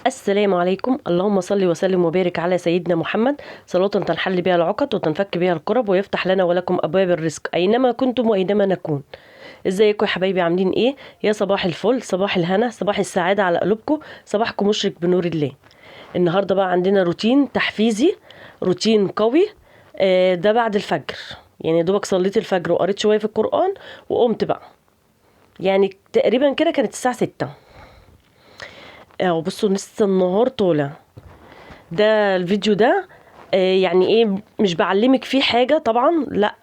السلام عليكم. اللهم صل وسلم وبارك على سيدنا محمد، صلاة تنحل بها العقد وتنفك بها الكرب ويفتح لنا ولكم أبواب الرزق أينما كنتم وأينما نكون. ازيكم يا حبايبي، عاملين ايه؟ يا صباح الفل، صباح الهنا، صباح السعادة على قلوبكم، صباحكم مشرق بنور الله. النهاردة بقى عندنا روتين تحفيزي، روتين قوي. ده بعد الفجر، يعني دوبك صليت الفجر وقريت شوية في القرآن وقمت بقى، يعني تقريبا كده كانت الساعة 6 اهو. بصوا لسه النهار طالع. ده الفيديو ده يعني ايه، مش بعلمك فيه حاجة طبعا، لا،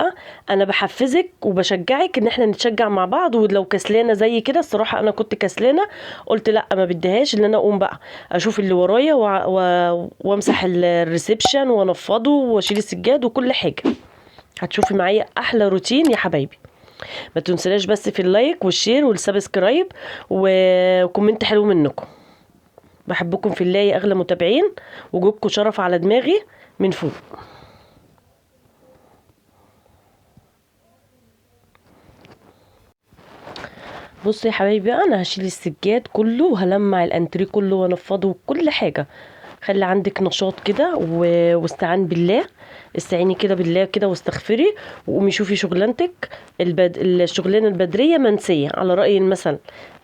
انا بحفزك وبشجعك ان احنا نتشجع مع بعض. ولو كسلانة زي كده، الصراحة انا كنت كسلانة، قلت لا ما بديهاش ان انا اقوم بقى اشوف اللي ورايا وامسح الريسبشن وانفضه واشيل السجاد وكل حاجة. هتشوفي معايا احلى روتين يا حبايبي. ما تنسلاش بس في اللايك والشير والسبسكرايب وكومنت حلو منكم. بحبكم في الله يا اغلى متابعين، وجوبكم شرف على دماغي من فوق. بصوا يا حبايبي، انا هشيل السجاد كله وهلمع الانتريه كله وانفضه وكل حاجه. خلي عندك نشاط كده واستعان بالله. استعيني كده بالله كده واستغفري وقومي شوفي شغلانتك. الشغلانه البدريه منسيه على راي المثل.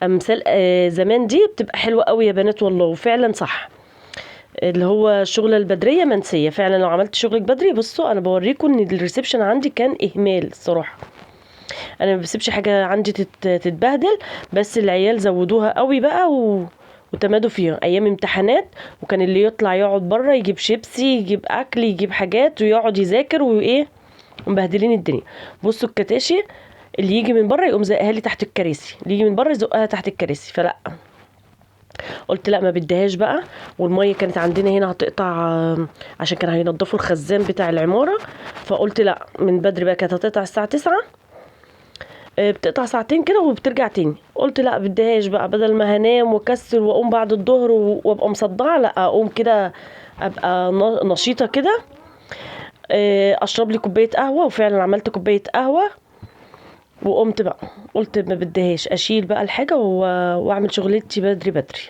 امثال زمان دي بتبقى حلوه قوي يا بنات والله، وفعلا صح. اللي هو الشغله البدريه منسيه فعلا. لو عملت شغلك بدري، بصوا انا بوريكم ان الريسبشن عندي كان اهمال الصراحه. انا ما بسيبش حاجه عندي تتبهدل، بس العيال زودوها قوي بقى وتمادوا فيها ايام امتحانات. وكان اللي يطلع يقعد بره يجيب شيبسي، يجيب اكل، يجيب حاجات ويقعد يذاكر وايه، مبهدلين الدنيا. بصوا الكتاشي، اللي يجي من بره يقوم زقها لي تحت الكراسي، اللي يجي من بره يزقها تحت الكراسي. فلا، قلت لا ما بديهاش بقى. والميه كانت عندنا هنا هتقطع، عشان كانوا هينضفوا الخزان بتاع العماره. فقلت لا، من بدري بقى كانت هتقطع الساعه 9. بتقطع ساعتين كده وبترجع تاني. قلت لا بديهاش بقى، بدل ما هنام واكسل واقوم بعد الظهر وابقى مصدعه، لا اقوم كده ابقى نشيطه كده. اشرب لي كوبايه قهوه، وفعلا عملت كوبايه قهوه وقمت بقى. قلت ما بديهاش، اشيل بقى الحاجه واعمل شغلتي بدري بدري.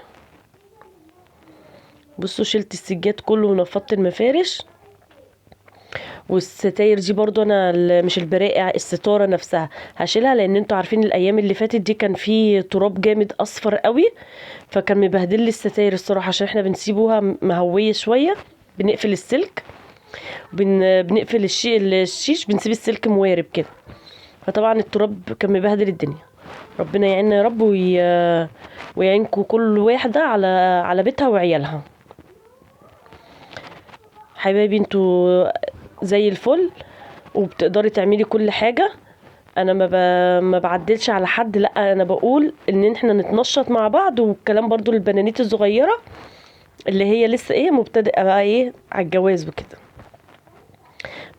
بصوا شلت السجاد كله ونفضت المفارش. والستاير دي برضو انا مش البرائع، الستاره نفسها هشيلها، لان انتوا عارفين الايام اللي فاتت دي كان في تراب جامد اصفر قوي، فكان مبهدل لي الستاير الصراحه. عشان احنا بنسيبوها مهويه شويه، بنقفل السلك، بنقفل الشيش، بنسيب السلك موارب كده. فطبعا التراب كان مبهدل الدنيا. ربنا يعيننا يا رب ويعينكم كل واحده على بيتها وعيالها. حبايبي انتوا زي الفل، وبتقدري تعملي كل حاجة. انا ما بعدلش على حد، لا انا بقول ان احنا نتنشط مع بعض. والكلام برضو للبنانيت الصغيرة اللي هي لسه ايه مبتدئة بقى ايه على الجواز وكده.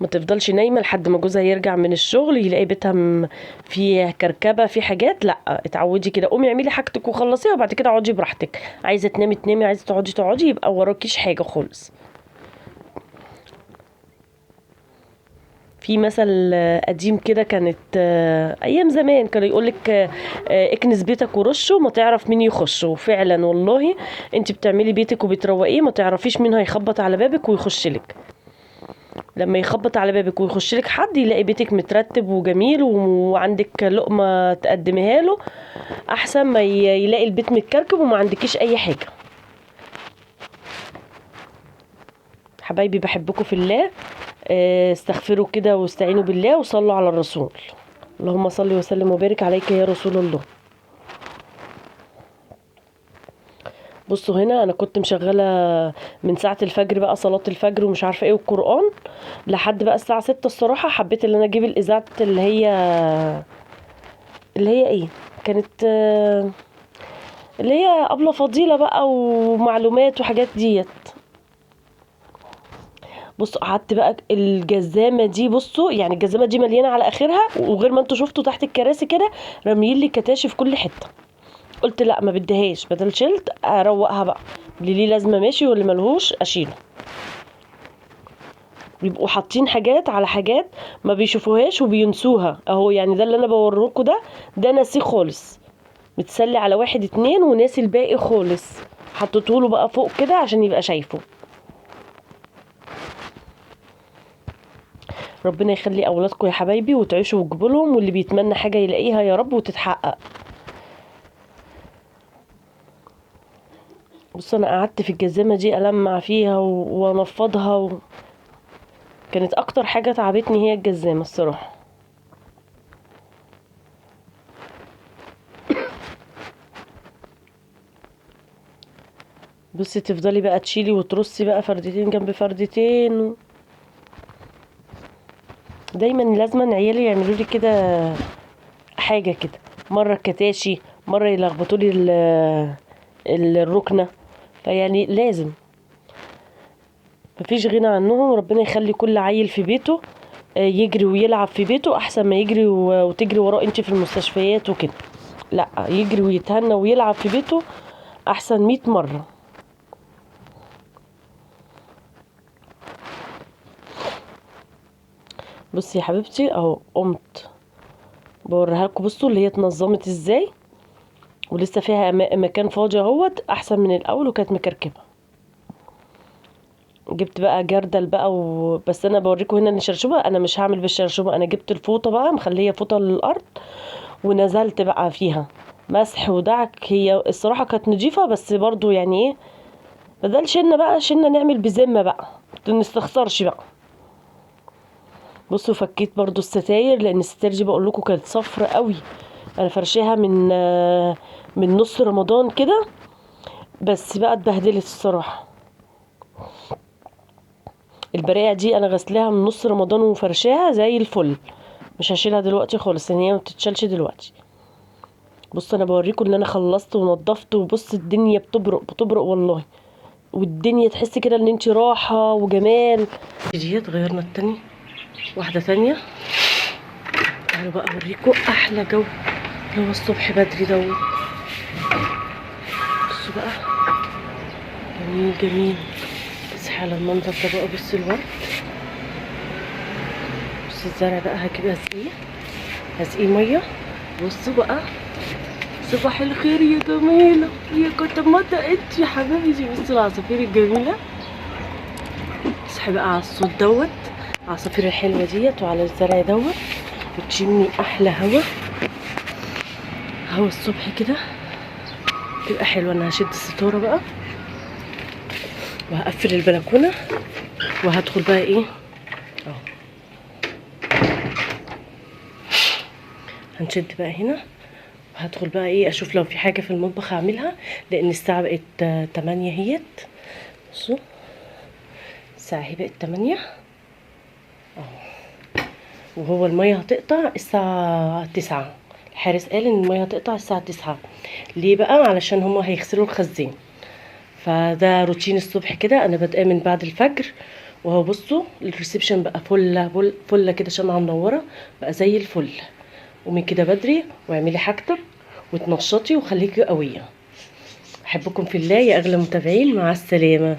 ما تفضلش نايمة لحد ما جوزها يرجع من الشغل يلاقي بيتها فيه كركبة، في حاجات. لا، اتعودي كده، قومي اعملي حاجتك وخلصيها، وبعد كده اقعدي براحتك. عايزة تنامي تنامي، عايزة تقعدي يبقى وراكيش حاجة خالص. في مثل قديم كده، كانت ايام زمان كانوا يقولك اكنس بيتك ورشه ما تعرف مين يخشه. وفعلا والله انت بتعملي بيتك وبتروقيه، ما تعرفيش مين هيخبط على بابك ويخش لك. لما يخبط على بابك ويخش لك حد، يلاقي بيتك مترتب وجميل وعندك لقمة تقدميها له، احسن ما يلاقي البيت متكركب وما عندكيش اي حاجة. حبايبي بحبكم في الله. استغفروا كده واستعينوا بالله وصلوا على الرسول. اللهم صل وسلم وبارك عليك يا رسول الله. بصوا هنا انا كنت مشغله من ساعه الفجر بقى، صلاه الفجر ومش عارفه ايه والقران، لحد بقى الساعه 6. الصراحه حبيت ان انا اجيب الاذاعه اللي هي ايه، كانت اللي هي ابله فضيله بقى ومعلومات وحاجات ديت. بصوا قعدت بقى الجزامه دي، بصوا يعني الجزامه دي مليانه على اخرها، وغير ما انتوا شفتوا تحت الكراسي كده راميين لي كتاشي في كل حته. قلت لا ما بديهاش، بدل شلت اروقها بقى. اللي ليه لازمه ماشي، واللي ملهوش اشيله. بيبقوا حاطين حاجات على حاجات ما بيشوفوهاش وبينسوها اهو. يعني ده اللي انا بوريكوا، ده ناسيه خالص. متسلي على واحد اتنين وناسي الباقي خالص. حطيتهوله بقى فوق كده عشان يبقى شايفه. ربنا يخلي اولادكم يا حبايبي وتعيشوا وتجيبوا لهم، واللي بيتمنى حاجه يلاقيها يا رب وتتحقق. بص انا قعدت في الجزامه دي المع فيها وانفضها كانت اكتر حاجه تعبتني هي الجزامه الصراحه. بصي تفضلي بقى تشيلي وترصي بقى فردتين جنب فردتين. دايما لازما عيالي يعملوا لي كده حاجه كده، مره الكتاشي، مره يلخبطوا لي الركنه، فيعني لازم، مفيش غنى عنهم. ربنا يخلي كل عيل في بيته يجري ويلعب في بيته احسن ما يجري وتجري وراه انت في المستشفيات وكده. لا، يجري ويتهنى ويلعب في بيته احسن 100 مرة. بصي يا حبيبتي اهو قمت بوريها لكم، بصوا اللي هي اتنظمت ازاي، ولسه فيها مكان فاضي اهوت احسن من الاول وكانت مكركبه. جبت بقى جردل بقى بس انا بوريكم هنا الشرشوبه، انا مش هعمل بالشرشوبه، انا جبت الفوطه بقى مخليه فوطه للارض ونزلت بقى فيها مسح ودعك. هي الصراحه كانت نضيفه بس برضو يعني ايه، بدل شلنا بقى شلنا نعمل بذمه بقى نستخسرش بقى. بصوا فكيت برضو الستاير، لان الستاير دي بقول لكم كانت صفرة قوي، انا فرشاها من نص رمضان كده، بس بقى اتبهدلت الصراحه. البرايه دي انا غسلاها من نص رمضان وفرشاها زي الفل، مش هشيلها دلوقتي خالص لان هي ما بتتشالش دلوقتي. بص انا بوريكم ان انا خلصت ونضفت، وبص الدنيا بتبرق بتبرق والله، والدنيا تحس كده ان انت راحه وجمال. ديت غيرنا التاني واحده تانية. تعالوا بقى اوريكم احلى جو اللي هو الصبح بدري دوت. بصوا بقى جميل جميل. اصحى على المنظر ده بقى، بصوا الورد، بصوا الزرع بقى هجيب هسقيه ميه. بصوا بقى صباح الخير يا جميله يا كنت ما دقت يا حبايبي. بصوا العصافير الجميله، اصحي بقى على الصوت دوت، العصافير الحلوه ديت وعلى الزرع دوت، وتشمي احلى هوا الصبح كده تبقى حلوه. انا هشد الستاره بقى وهقفل البلكونه وهدخل بقى ايه اهو، هنشد بقى هنا وهدخل بقى ايه اشوف لو في حاجه في المطبخ اعملها، لان الساعه بقت 8 اهيت. بصوا الساعه هي بقت 8 اهو، وهو الميه هتقطع الساعه 9. الحارس قال ان الميه هتقطع الساعه 9. ليه بقى؟ علشان هما هيغسلوا الخزان. فده روتين الصبح كده، انا بادئه من بعد الفجر. وهو بصوا الريسبشن بقى فله كده، شمعة منوره بقى زي الفل. قومي كده بدري واعملي حاجتك وتنشطي وخليكي قويه. احبكم في الله يا اغلى متابعين، مع السلامه.